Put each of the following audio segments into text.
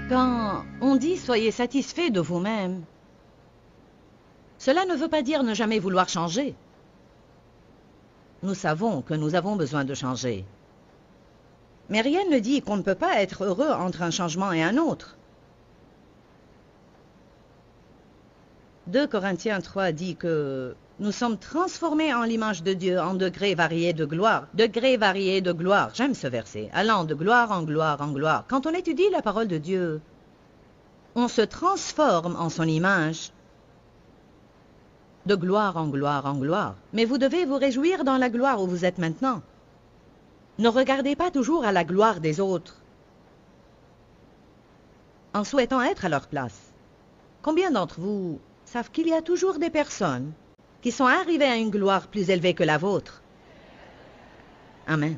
Quand on dit « soyez satisfait de vous-même », cela ne veut pas dire ne jamais vouloir changer. Nous savons que nous avons besoin de changer. Mais rien ne dit qu'on ne peut pas être heureux entre un changement et un autre. 2 Corinthiens 3 dit que nous sommes transformés en l'image de Dieu en degrés variés de gloire. Degrés variés de gloire. J'aime ce verset. Allant de gloire en gloire en gloire. Quand on étudie la parole de Dieu, on se transforme en son image. De gloire en gloire en gloire. Mais vous devez vous réjouir dans la gloire où vous êtes maintenant. Ne regardez pas toujours à la gloire des autres, en souhaitant être à leur place. Combien d'entre vous savent qu'il y a toujours des personnes qui sont arrivées à une gloire plus élevée que la vôtre? Amen.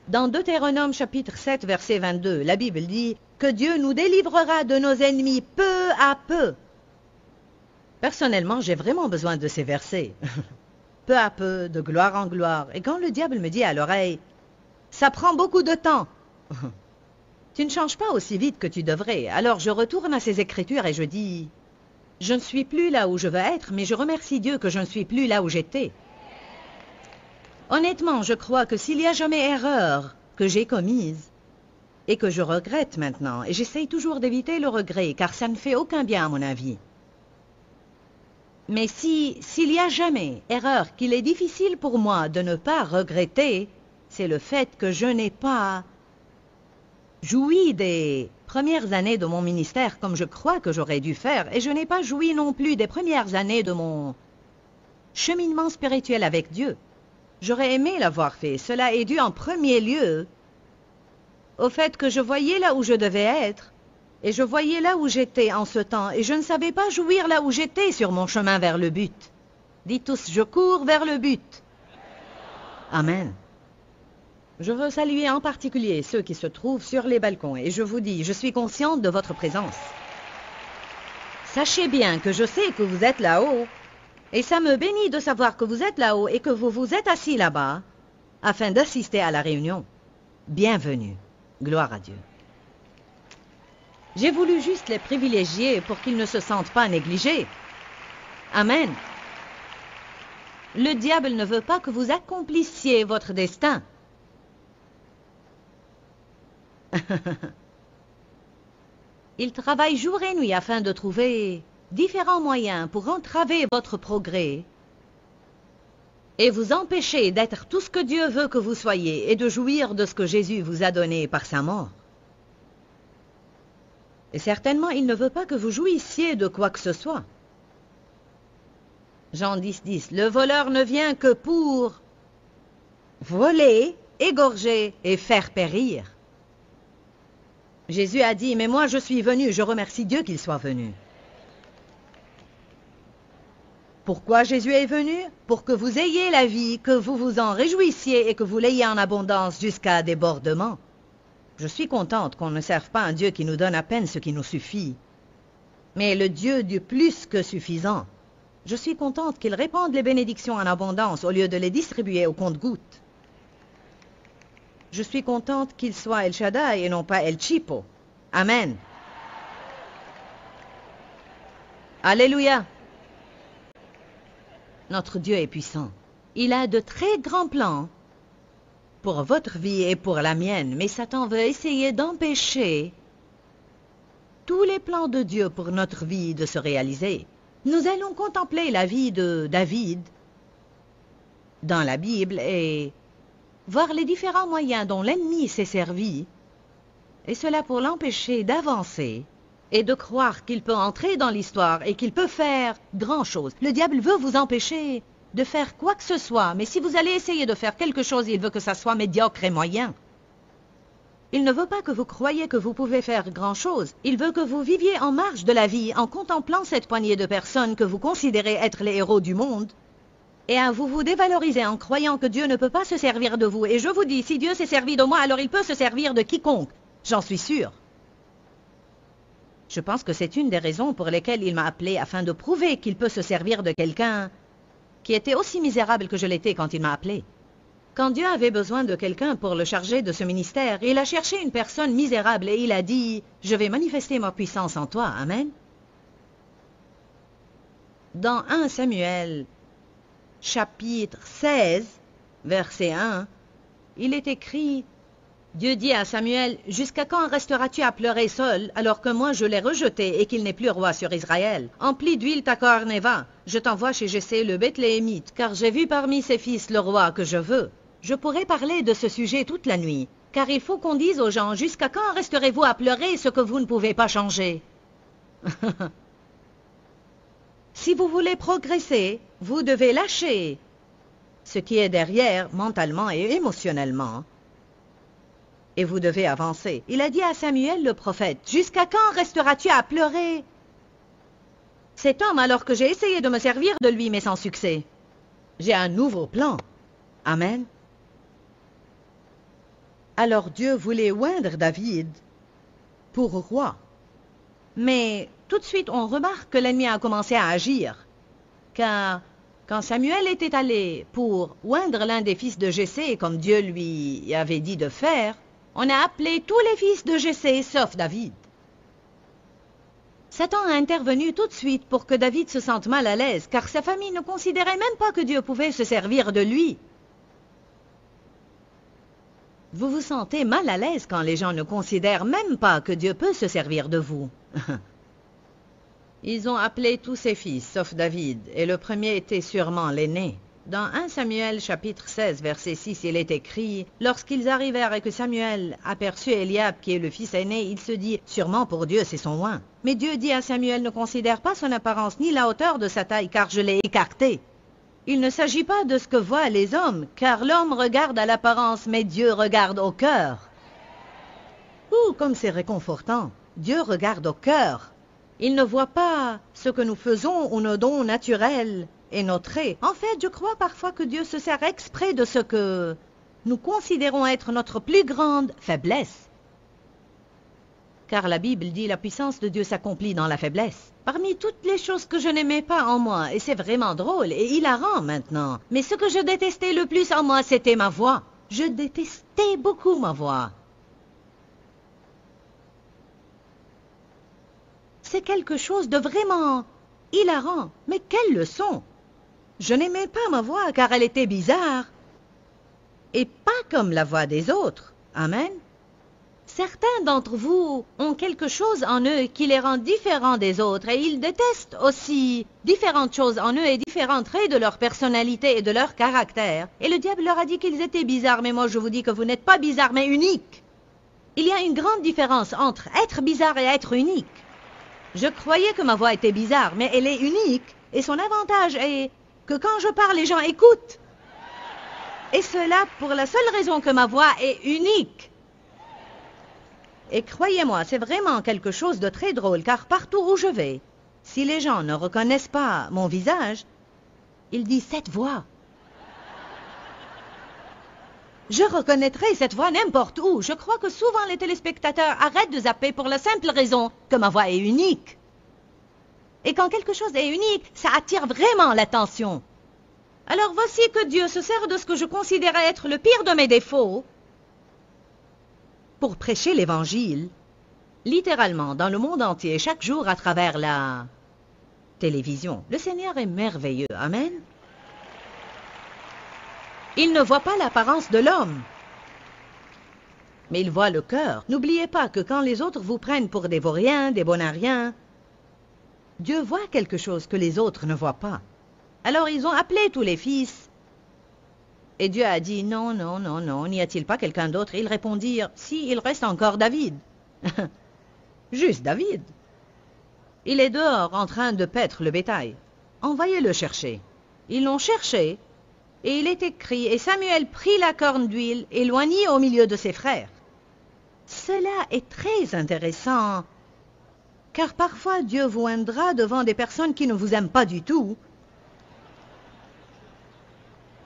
Dans Deutéronome chapitre 7, verset 22, la Bible dit que Dieu nous délivrera de nos ennemis peu à peu. Personnellement, j'ai vraiment besoin de ces versets. Peu à peu, de gloire en gloire. Et quand le diable me dit à l'oreille, ça prend beaucoup de temps. Tu ne changes pas aussi vite que tu devrais. Alors je retourne à ces écritures et je dis, je ne suis plus là où je veux être, mais je remercie Dieu que je ne suis plus là où j'étais. Honnêtement, je crois que s'il y a jamais erreur que j'ai commise, et que je regrette maintenant, et j'essaye toujours d'éviter le regret, car ça ne fait aucun bien à mon avis. Mais s'il y a jamais erreur qu'il est difficile pour moi de ne pas regretter, c'est le fait que je n'ai pas joui des premières années de mon ministère comme je crois que j'aurais dû faire, et je n'ai pas joui non plus des premières années de mon cheminement spirituel avec Dieu. J'aurais aimé l'avoir fait. Cela est dû en premier lieu au fait que je voyais là où je devais être, et je voyais là où j'étais en ce temps, et je ne savais pas jouir là où j'étais sur mon chemin vers le but. Dites tous, je cours vers le but. Amen. Je veux saluer en particulier ceux qui se trouvent sur les balcons, et je vous dis, je suis consciente de votre présence. Sachez bien que je sais que vous êtes là-haut, et ça me bénit de savoir que vous êtes là-haut et que vous vous êtes assis là-bas, afin d'assister à la réunion. Bienvenue. Gloire à Dieu. J'ai voulu juste les privilégier pour qu'ils ne se sentent pas négligés. Amen. Le diable ne veut pas que vous accomplissiez votre destin. Il travaille jour et nuit afin de trouver différents moyens pour entraver votre progrès et vous empêcher d'être tout ce que Dieu veut que vous soyez et de jouir de ce que Jésus vous a donné par sa mort. Et certainement, il ne veut pas que vous jouissiez de quoi que ce soit. Jean 10, 10. Le voleur ne vient que pour voler, égorger et faire périr. Jésus a dit, mais moi je suis venu, je remercie Dieu qu'il soit venu. Pourquoi Jésus est venu? Pour que vous ayez la vie, que vous vous en réjouissiez et que vous l'ayez en abondance jusqu'à débordement. Je suis contente qu'on ne serve pas un Dieu qui nous donne à peine ce qui nous suffit, mais le Dieu du plus que suffisant. Je suis contente qu'il répande les bénédictions en abondance au lieu de les distribuer au compte-gouttes. Je suis contente qu'il soit El Shaddai et non pas El Chipo. Amen. Alléluia. Notre Dieu est puissant. Il a de très grands plans pour votre vie et pour la mienne, mais Satan veut essayer d'empêcher tous les plans de Dieu pour notre vie de se réaliser. Nous allons contempler la vie de David dans la Bible et voir les différents moyens dont l'ennemi s'est servi, et cela pour l'empêcher d'avancer et de croire qu'il peut entrer dans l'histoire et qu'il peut faire grand-chose. Le diable veut vous empêcher de faire quoi que ce soit, mais si vous allez essayer de faire quelque chose, il veut que ça soit médiocre et moyen. Il ne veut pas que vous croyiez que vous pouvez faire grand-chose. Il veut que vous viviez en marge de la vie en contemplant cette poignée de personnes que vous considérez être les héros du monde, et à vous dévaloriser en croyant que Dieu ne peut pas se servir de vous. Et je vous dis, si Dieu s'est servi de moi, alors il peut se servir de quiconque. J'en suis sûre. Je pense que c'est une des raisons pour lesquelles il m'a appelé, afin de prouver qu'il peut se servir de quelqu'un qui était aussi misérable que je l'étais quand il m'a appelé. Quand Dieu avait besoin de quelqu'un pour le charger de ce ministère, il a cherché une personne misérable et il a dit, « Je vais manifester ma puissance en toi. » Amen. Dans 1 Samuel, chapitre 16, verset 1, il est écrit, Dieu dit à Samuel, « Jusqu'à quand resteras-tu à pleurer seul, alors que moi je l'ai rejeté et qu'il n'est plus roi sur Israël? Emplis d'huile ta corne et va. Je t'envoie chez Jessé le Bethléemite, car j'ai vu parmi ses fils le roi que je veux. » Je pourrais parler de ce sujet toute la nuit, car il faut qu'on dise aux gens, « Jusqu'à quand resterez-vous à pleurer ce que vous ne pouvez pas changer? » Si vous voulez progresser, vous devez lâcher ce qui est derrière mentalement et émotionnellement. Et vous devez avancer. Il a dit à Samuel le prophète, « Jusqu'à quand resteras-tu à pleurer? » Cet homme, alors que j'ai essayé de me servir de lui, mais sans succès. J'ai un nouveau plan. Amen. Alors Dieu voulait oindre David pour roi. Mais tout de suite, on remarque que l'ennemi a commencé à agir. Car quand Samuel était allé pour oindre l'un des fils de Jessé, comme Dieu lui avait dit de faire, on a appelé tous les fils de Jessé, sauf David. Satan a intervenu tout de suite pour que David se sente mal à l'aise, car sa famille ne considérait même pas que Dieu pouvait se servir de lui. Vous vous sentez mal à l'aise quand les gens ne considèrent même pas que Dieu peut se servir de vous. Ils ont appelé tous ses fils, sauf David, et le premier était sûrement l'aîné. Dans 1 Samuel chapitre 16, verset 6, il est écrit, « Lorsqu'ils arrivèrent et que Samuel aperçut Eliab, qui est le fils aîné, il se dit, « Sûrement pour Dieu, c'est son oint. » Mais Dieu dit à Samuel, « Ne considère pas son apparence ni la hauteur de sa taille, car je l'ai écarté. » Il ne s'agit pas de ce que voient les hommes, car l'homme regarde à l'apparence, mais Dieu regarde au cœur. Ouh, comme c'est réconfortant. Dieu regarde au cœur. Il ne voit pas ce que nous faisons ou nos dons naturels et nos traits. En fait, je crois parfois que Dieu se sert exprès de ce que nous considérons être notre plus grande faiblesse. Car la Bible dit, la puissance de Dieu s'accomplit dans la faiblesse. Parmi toutes les choses que je n'aimais pas en moi, et c'est vraiment drôle et hilarant maintenant, mais ce que je détestais le plus en moi, c'était ma voix. Je détestais beaucoup ma voix. C'est quelque chose de vraiment hilarant. Mais quelle leçon! Je n'aimais pas ma voix car elle était bizarre. Et pas comme la voix des autres. Amen. Certains d'entre vous ont quelque chose en eux qui les rend différents des autres et ils détestent aussi différentes choses en eux et différents traits de leur personnalité et de leur caractère. Et le diable leur a dit qu'ils étaient bizarres, mais moi je vous dis que vous n'êtes pas bizarres mais uniques. Il y a une grande différence entre être bizarre et être unique. Je croyais que ma voix était bizarre, mais elle est unique et son avantage est que quand je parle, les gens écoutent. Et cela pour la seule raison que ma voix est unique. Et croyez-moi, c'est vraiment quelque chose de très drôle, car partout où je vais, si les gens ne reconnaissent pas mon visage, ils disent « cette voix ». Je reconnaîtrai cette voix n'importe où. Je crois que souvent les téléspectateurs arrêtent de zapper pour la simple raison que ma voix est unique. Et quand quelque chose est unique, ça attire vraiment l'attention. Alors voici que Dieu se sert de ce que je considérais être le pire de mes défauts pour prêcher l'Évangile, littéralement dans le monde entier, chaque jour à travers la télévision. Le Seigneur est merveilleux. Amen. Il ne voit pas l'apparence de l'homme, mais il voit le cœur. N'oubliez pas que quand les autres vous prennent pour des vauriens, des bonariens, Dieu voit quelque chose que les autres ne voient pas. Alors ils ont appelé tous les fils. Et Dieu a dit, non, non, non, non, n'y a-t-il pas quelqu'un d'autre? Ils répondirent, si, il reste encore David. Juste David. Il est dehors en train de paître le bétail. Envoyez-le chercher. Ils l'ont cherché, et il est écrit, et Samuel prit la corne d'huile et l'oignit au milieu de ses frères. Cela est très intéressant, car parfois Dieu vous oindra devant des personnes qui ne vous aiment pas du tout,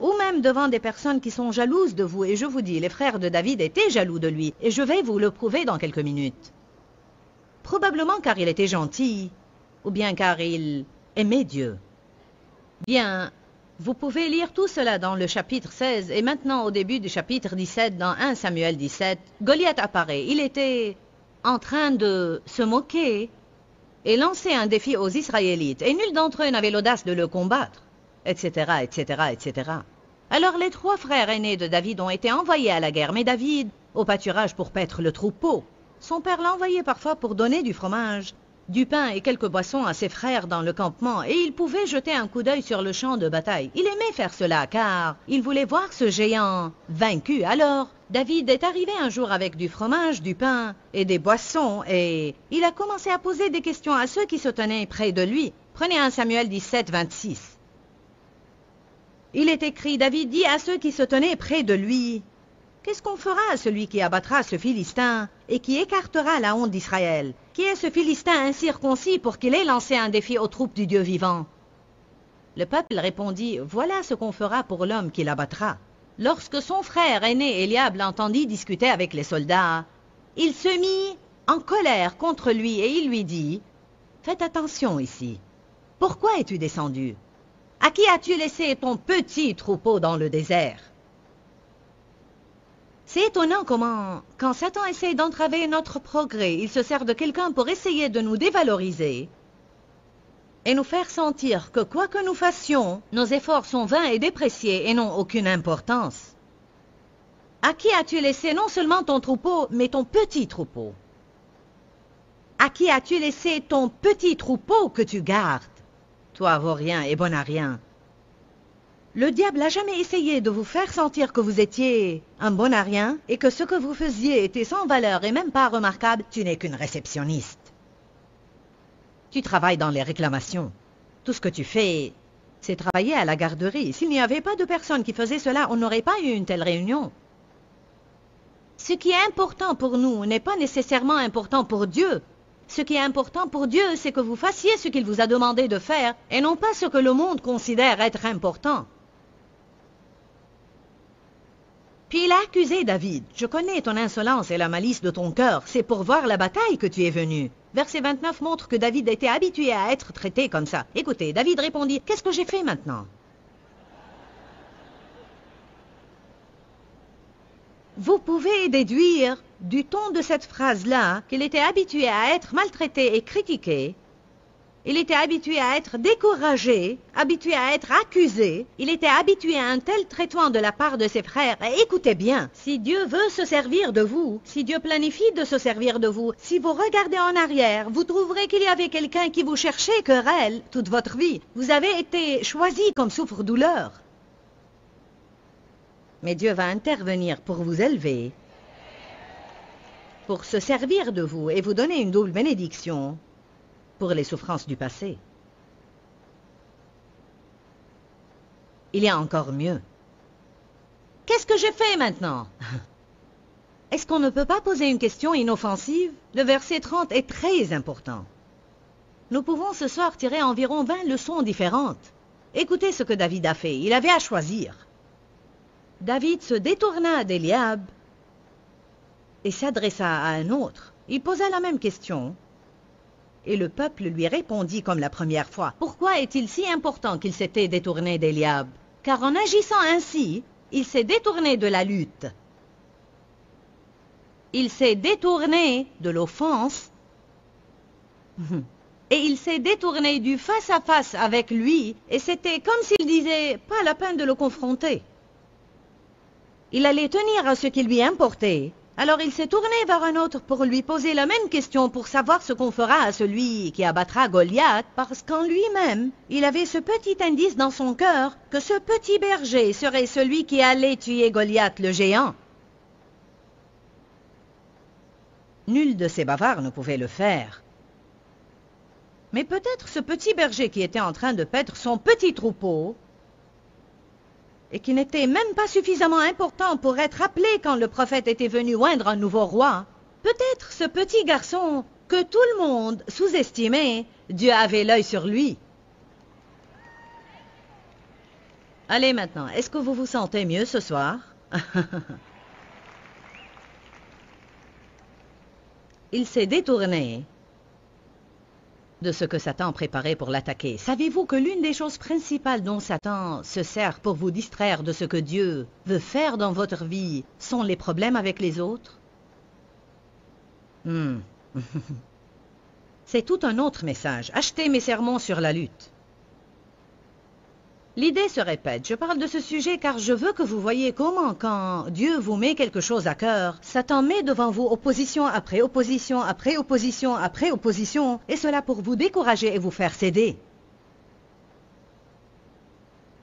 ou même devant des personnes qui sont jalouses de vous. Et je vous dis, les frères de David étaient jaloux de lui, et je vais vous le prouver dans quelques minutes. Probablement car il était gentil, ou bien car il aimait Dieu. Bien, Vous pouvez lire tout cela dans le chapitre 16 et maintenant au début du chapitre 17 dans 1 Samuel 17. Goliath apparaît. Il était en train de se moquer et lancer un défi aux Israélites et nul d'entre eux n'avait l'audace de le combattre, etc., etc., etc. Alors les 3 frères aînés de David ont été envoyés à la guerre, mais David au pâturage pour paître le troupeau. Son père l'a envoyé parfois pour donner du fromage, du pain et quelques boissons à ses frères dans le campement, et il pouvait jeter un coup d'œil sur le champ de bataille. Il aimait faire cela, car il voulait voir ce géant vaincu. Alors, David est arrivé un jour avec du fromage, du pain et des boissons, et il a commencé à poser des questions à ceux qui se tenaient près de lui. Prenez 1 Samuel 17, 26. Il est écrit, David dit à ceux qui se tenaient près de lui, « Qu'est-ce qu'on fera à celui qui abattra ce Philistin et qui écartera la honte d'Israël? Qui est ce Philistin incirconcis pour qu'il ait lancé un défi aux troupes du Dieu vivant ?» Le peuple répondit, « Voilà ce qu'on fera pour l'homme qui l'abattra. » Lorsque son frère aîné Eliab l'entendit discuter avec les soldats, il se mit en colère contre lui et il lui dit, « Faites attention ici. Pourquoi es-tu descendu? À qui as-tu laissé ton petit troupeau dans le désert? » C'est étonnant comment, quand Satan essaie d'entraver notre progrès, il se sert de quelqu'un pour essayer de nous dévaloriser et nous faire sentir que quoi que nous fassions, nos efforts sont vains et dépréciés et n'ont aucune importance. À qui as-tu laissé non seulement ton troupeau, mais ton petit troupeau? À qui as-tu laissé ton petit troupeau que tu gardes? Toi, vaurien et bon à rien. Le diable n'a jamais essayé de vous faire sentir que vous étiez un bon à rien et que ce que vous faisiez était sans valeur et même pas remarquable. Tu n'es qu'une réceptionniste. Tu travailles dans les réclamations. Tout ce que tu fais, c'est travailler à la garderie. S'il n'y avait pas de personnes qui faisaient cela, on n'aurait pas eu une telle réunion. Ce qui est important pour nous n'est pas nécessairement important pour Dieu. Ce qui est important pour Dieu, c'est que vous fassiez ce qu'il vous a demandé de faire et non pas ce que le monde considère être important. Puis il a accusé David. « Je connais ton insolence et la malice de ton cœur. C'est pour voir la bataille que tu es venu. » Verset 29 montre que David était habitué à être traité comme ça. Écoutez, David répondit, « Qu'est-ce que j'ai fait maintenant ?» Vous pouvez déduire du ton de cette phrase-là qu'il était habitué à être maltraité et critiqué. Il était habitué à être découragé, habitué à être accusé. Il était habitué à un tel traitement de la part de ses frères. Et écoutez bien, si Dieu veut se servir de vous, si Dieu planifie de se servir de vous, si vous regardez en arrière, vous trouverez qu'il y avait quelqu'un qui vous cherchait querelle toute votre vie. Vous avez été choisi comme souffre-douleur. Mais Dieu va intervenir pour vous élever, pour se servir de vous et vous donner une double bénédiction pour les souffrances du passé. Il y a encore mieux. Qu'est-ce que j'ai fait maintenant? Est-ce qu'on ne peut pas poser une question inoffensive? Le verset 30 est très important. Nous pouvons ce soir tirer environ 20 leçons différentes. Écoutez ce que David a fait. Il avait à choisir. David se détourna d'Eliab et s'adressa à un autre. Il posa la même question. Et le peuple lui répondit comme la première fois. Pourquoi est-il si important qu'il s'était détourné d'Eliab? Car en agissant ainsi, il s'est détourné de la lutte. Il s'est détourné de l'offense. Et il s'est détourné du face-à-face avec lui. Et c'était comme s'il disait, pas la peine de le confronter. Il allait tenir à ce qui lui importait. Alors il s'est tourné vers un autre pour lui poser la même question pour savoir ce qu'on fera à celui qui abattra Goliath, parce qu'en lui-même, il avait ce petit indice dans son cœur que ce petit berger serait celui qui allait tuer Goliath le géant. Nul de ces bavards ne pouvait le faire. Mais peut-être ce petit berger qui était en train de paître son petit troupeau et qui n'était même pas suffisamment important pour être appelé quand le prophète était venu oindre un nouveau roi. Peut-être ce petit garçon que tout le monde sous-estimait, Dieu avait l'œil sur lui. Allez maintenant, est-ce que vous vous sentez mieux ce soir? Il s'est détourné de ce que Satan préparait pour l'attaquer. Savez-vous que l'une des choses principales dont Satan se sert pour vous distraire de ce que Dieu veut faire dans votre vie sont les problèmes avec les autres? C'est tout un autre message. Achetez mes sermons sur la lutte. L'idée se répète. Je parle de ce sujet car je veux que vous voyez comment, quand Dieu vous met quelque chose à cœur, Satan met devant vous opposition après opposition après opposition après opposition, et cela pour vous décourager et vous faire céder.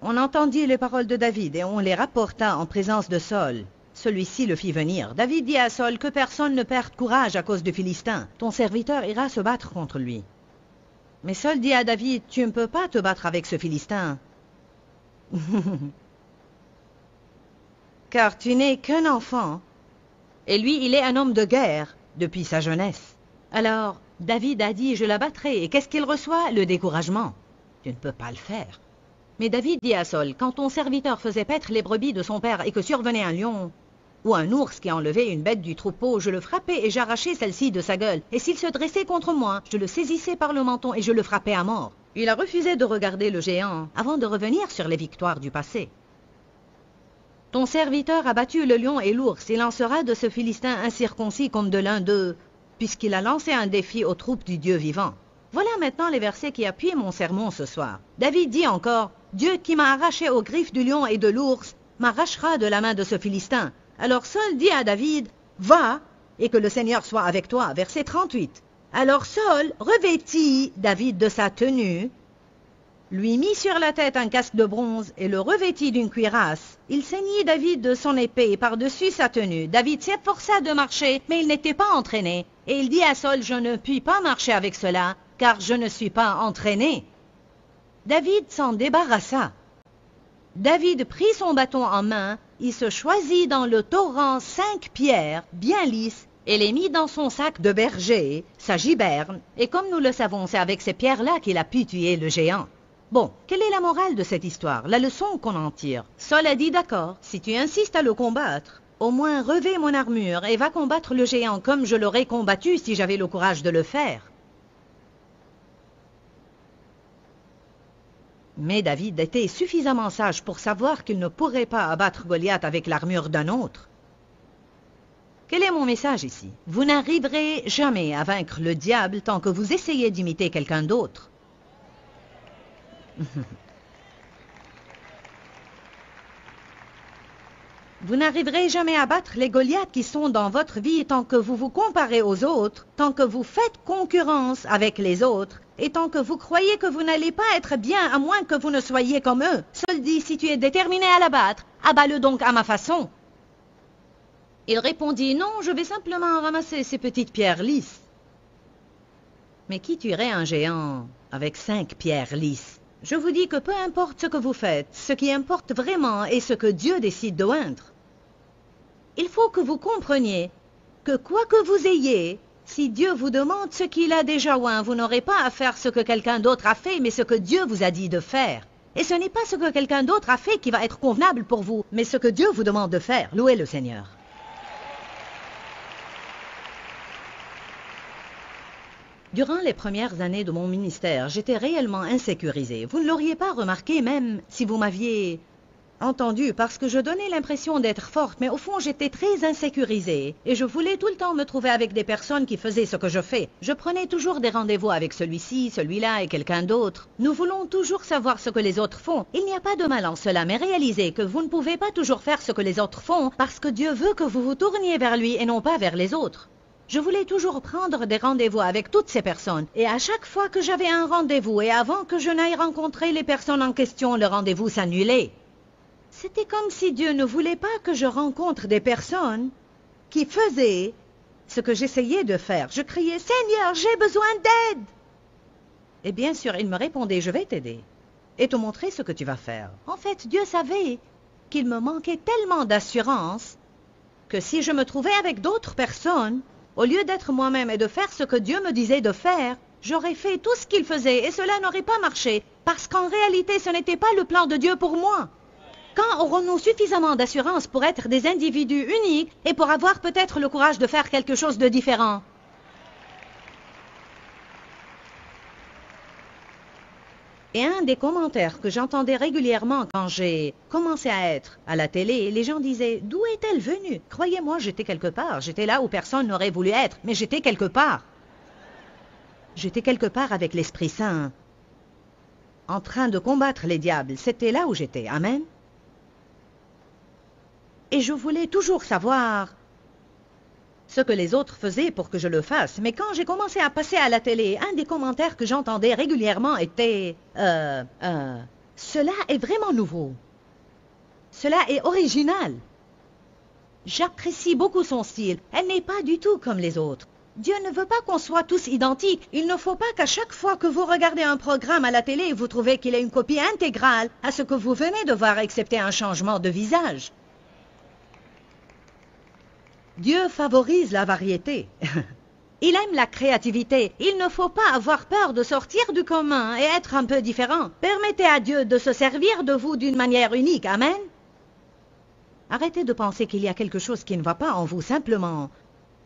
On entendit les paroles de David et on les rapporta en présence de Saul. Celui-ci le fit venir. David dit à Saul que personne ne perde courage à cause du Philistin. Ton serviteur ira se battre contre lui. Mais Saul dit à David, tu ne peux pas te battre avec ce Philistin. Car tu n'es qu'un enfant, et lui, il est un homme de guerre depuis sa jeunesse. Alors, David a dit, je la battrai, et qu'est-ce qu'il reçoit? Le découragement. Tu ne peux pas le faire. Mais David dit à Saul, quand ton serviteur faisait paître les brebis de son père et que survenait un lion ou un ours qui enlevait une bête du troupeau, je le frappais et j'arrachais celle-ci de sa gueule. Et s'il se dressait contre moi, je le saisissais par le menton et je le frappais à mort. Il a refusé de regarder le géant avant de revenir sur les victoires du passé. Ton serviteur a battu le lion et l'ours. Il en sera de ce Philistin incirconcis comme de l'un d'eux, puisqu'il a lancé un défi aux troupes du Dieu vivant. Voilà maintenant les versets qui appuient mon sermon ce soir. David dit encore, Dieu qui m'a arraché aux griffes du lion et de l'ours, m'arrachera de la main de ce Philistin. Alors Saul dit à David, va, et que le Seigneur soit avec toi. Verset 38. Alors Saul revêtit David de sa tenue, lui mit sur la tête un casque de bronze et le revêtit d'une cuirasse. Il ceignit David de son épée par-dessus sa tenue. David s'efforça de marcher, mais il n'était pas entraîné. Et il dit à Saul, je ne puis pas marcher avec cela, car je ne suis pas entraîné. David s'en débarrassa. David prit son bâton en main, il se choisit dans le torrent 5 pierres bien lisses et les mit dans son sac de berger, sa giberne, et comme nous le savons, c'est avec ces pierres-là qu'il a pu tuer le géant. Bon, quelle est la morale de cette histoire, la leçon qu'on en tire? Saul a dit, d'accord, si tu insistes à le combattre, au moins revêt mon armure et va combattre le géant comme je l'aurais combattu si j'avais le courage de le faire. Mais David était suffisamment sage pour savoir qu'il ne pourrait pas abattre Goliath avec l'armure d'un autre. Quel est mon message ici? Vous n'arriverez jamais à vaincre le diable tant que vous essayez d'imiter quelqu'un d'autre. Vous n'arriverez jamais à battre les Goliaths qui sont dans votre vie tant que vous vous comparez aux autres, tant que vous faites concurrence avec les autres, et tant que vous croyez que vous n'allez pas être bien à moins que vous ne soyez comme eux. Saul dit, si tu es déterminé à l'abattre, abats-le donc à ma façon. Il répondit, non, je vais simplement ramasser ces petites pierres lisses. Mais qui tuerait un géant avec 5 pierres lisses? Je vous dis que peu importe ce que vous faites, ce qui importe vraiment est ce que Dieu décide de oindre. Il faut que vous compreniez que quoi que vous ayez, si Dieu vous demande ce qu'il a déjà oint, vous n'aurez pas à faire ce que quelqu'un d'autre a fait, mais ce que Dieu vous a dit de faire. Et ce n'est pas ce que quelqu'un d'autre a fait qui va être convenable pour vous, mais ce que Dieu vous demande de faire. Louez le Seigneur. Durant les premières années de mon ministère, j'étais réellement insécurisée. Vous ne l'auriez pas remarqué même si vous m'aviez entendu, parce que je donnais l'impression d'être forte, mais au fond j'étais très insécurisée. Et je voulais tout le temps me trouver avec des personnes qui faisaient ce que je fais. Je prenais toujours des rendez-vous avec celui-ci, celui-là et quelqu'un d'autre. Nous voulons toujours savoir ce que les autres font. Il n'y a pas de mal en cela, mais réalisez que vous ne pouvez pas toujours faire ce que les autres font, parce que Dieu veut que vous vous tourniez vers lui et non pas vers les autres. Je voulais toujours prendre des rendez-vous avec toutes ces personnes. Et à chaque fois que j'avais un rendez-vous et avant que je n'aille rencontrer les personnes en question, le rendez-vous s'annulait. C'était comme si Dieu ne voulait pas que je rencontre des personnes qui faisaient ce que j'essayais de faire. Je criais, Seigneur, j'ai besoin d'aide. Et bien sûr, il me répondait, je vais t'aider et te montrer ce que tu vas faire. En fait, Dieu savait qu'il me manquait tellement d'assurance que si je me trouvais avec d'autres personnes, au lieu d'être moi-même et de faire ce que Dieu me disait de faire, j'aurais fait tout ce qu'il faisait et cela n'aurait pas marché, parce qu'en réalité, ce n'était pas le plan de Dieu pour moi. Quand aurons-nous suffisamment d'assurance pour être des individus uniques et pour avoir peut-être le courage de faire quelque chose de différent? Et un des commentaires que j'entendais régulièrement quand j'ai commencé à être à la télé, les gens disaient « D'où est-elle venue ?» Croyez-moi, j'étais quelque part. J'étais là où personne n'aurait voulu être, mais j'étais quelque part. J'étais quelque part avec l'Esprit Saint, en train de combattre les diables. C'était là où j'étais. Amen. Et je voulais toujours savoir ce que les autres faisaient pour que je le fasse. Mais quand j'ai commencé à passer à la télé, un des commentaires que j'entendais régulièrement était « Cela est vraiment nouveau. Cela est original. J'apprécie beaucoup son style. Elle n'est pas du tout comme les autres. Dieu ne veut pas qu'on soit tous identiques. Il ne faut pas qu'à chaque fois que vous regardez un programme à la télé, vous trouvez qu'il est une copie intégrale à ce que vous venez de voir, excepté un changement de visage. Dieu favorise la variété. Il aime la créativité. Il ne faut pas avoir peur de sortir du commun et être un peu différent. Permettez à Dieu de se servir de vous d'une manière unique. Amen. Arrêtez de penser qu'il y a quelque chose qui ne va pas en vous simplement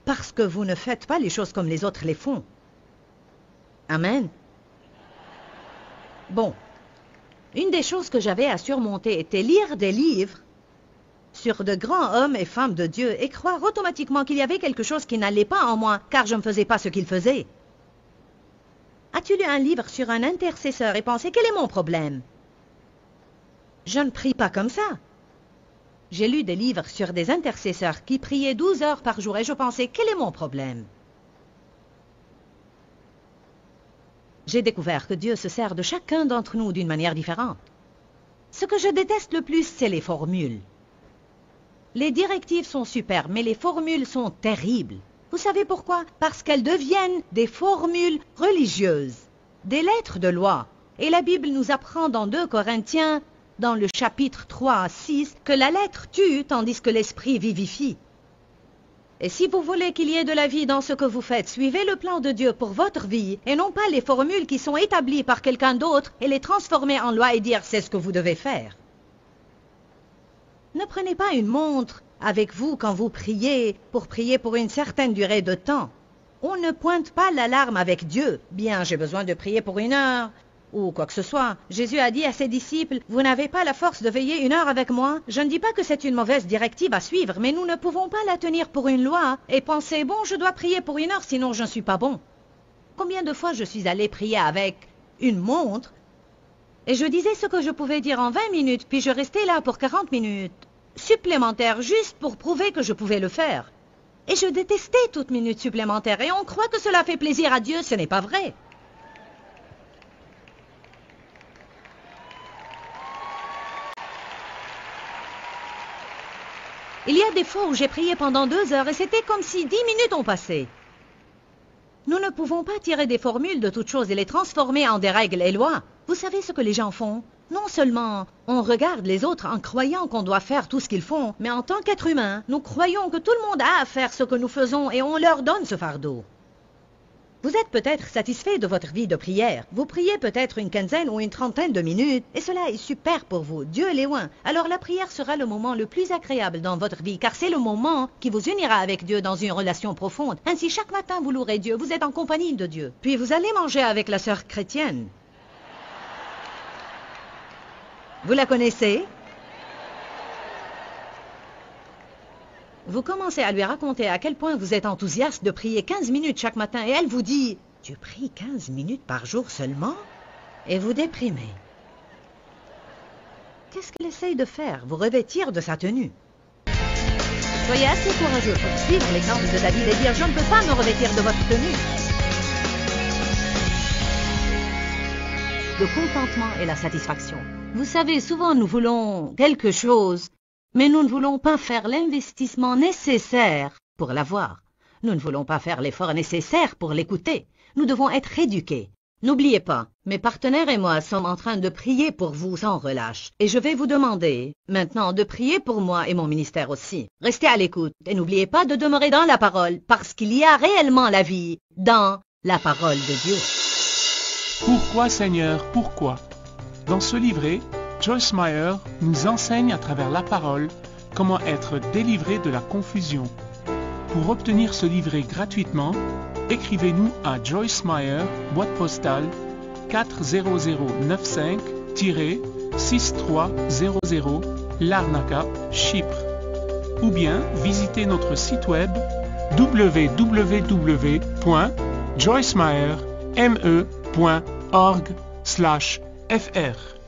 parce que vous ne faites pas les choses comme les autres les font. Amen. Bon. Une des choses que j'avais à surmonter était lire des livres sur de grands hommes et femmes de Dieu et croire automatiquement qu'il y avait quelque chose qui n'allait pas en moi, car je ne faisais pas ce qu'ils faisaient. As-tu lu un livre sur un intercesseur et pensé quel est mon problème? Je ne prie pas comme ça. J'ai lu des livres sur des intercesseurs qui priaient 12 heures par jour et je pensais quel est mon problème? J'ai découvert que Dieu se sert de chacun d'entre nous d'une manière différente. Ce que je déteste le plus, c'est les formules. Les directives sont super, mais les formules sont terribles. Vous savez pourquoi? Parce qu'elles deviennent des formules religieuses, des lettres de loi. Et la Bible nous apprend dans 2 Corinthiens, dans le chapitre 3 à 6, que la lettre tue tandis que l'esprit vivifie. Et si vous voulez qu'il y ait de la vie dans ce que vous faites, suivez le plan de Dieu pour votre vie, et non pas les formules qui sont établies par quelqu'un d'autre et les transformer en loi et dire c'est ce que vous devez faire. Ne prenez pas une montre avec vous quand vous priez pour une certaine durée de temps. On ne pointe pas l'alarme avec Dieu. Bien, j'ai besoin de prier pour 1 heure, ou quoi que ce soit. Jésus a dit à ses disciples, vous n'avez pas la force de veiller 1 heure avec moi. Je ne dis pas que c'est une mauvaise directive à suivre, mais nous ne pouvons pas la tenir pour une loi et penser, bon, je dois prier pour 1 heure, sinon je ne suis pas bon. Combien de fois je suis allé prier avec une montre, et je disais ce que je pouvais dire en 20 minutes, puis je restais là pour 40 minutes supplémentaires, juste pour prouver que je pouvais le faire. Et je détestais toute minute supplémentaire, et on croit que cela fait plaisir à Dieu, ce n'est pas vrai. Il y a des fois où j'ai prié pendant 2 heures, et c'était comme si 10 minutes ont passé. Nous ne pouvons pas tirer des formules de toutes choses et les transformer en des règles et lois. Vous savez ce que les gens font? Non seulement on regarde les autres en croyant qu'on doit faire tout ce qu'ils font, mais en tant qu'être humain, nous croyons que tout le monde a à faire ce que nous faisons et on leur donne ce fardeau. Vous êtes peut-être satisfait de votre vie de prière. Vous priez peut-être une quinzaine ou une trentaine de minutes, et cela est super pour vous. Dieu est loin. Alors la prière sera le moment le plus agréable dans votre vie, car c'est le moment qui vous unira avec Dieu dans une relation profonde. Ainsi, chaque matin, vous louerez Dieu. Vous êtes en compagnie de Dieu. Puis vous allez manger avec la sœur chrétienne. Vous la connaissez? Vous commencez à lui raconter à quel point vous êtes enthousiaste de prier 15 minutes chaque matin et elle vous dit « Tu pries 15 minutes par jour seulement ?» et vous déprimez. Qu'est-ce qu'elle essaye de faire? Vous revêtir de sa tenue. Soyez assez courageux pour suivre l'exemple de David et dire « Je ne peux pas me revêtir de votre tenue. » Le contentement et la satisfaction. Vous savez, souvent nous voulons quelque chose, mais nous ne voulons pas faire l'investissement nécessaire pour l'avoir. Nous ne voulons pas faire l'effort nécessaire pour l'écouter. Nous devons être éduqués. N'oubliez pas, mes partenaires et moi sommes en train de prier pour vous sans relâche. Et je vais vous demander maintenant de prier pour moi et mon ministère aussi. Restez à l'écoute et n'oubliez pas de demeurer dans la parole, parce qu'il y a réellement la vie dans la parole de Dieu. Pourquoi, Seigneur, pourquoi? Dans ce livret, Joyce Meyer nous enseigne à travers la parole comment être délivré de la confusion. Pour obtenir ce livret gratuitement, écrivez-nous à Joyce Meyer, boîte postale 40095-6300 Larnaca, Chypre. Ou bien visitez notre site web www.joycemeyer.org/fr.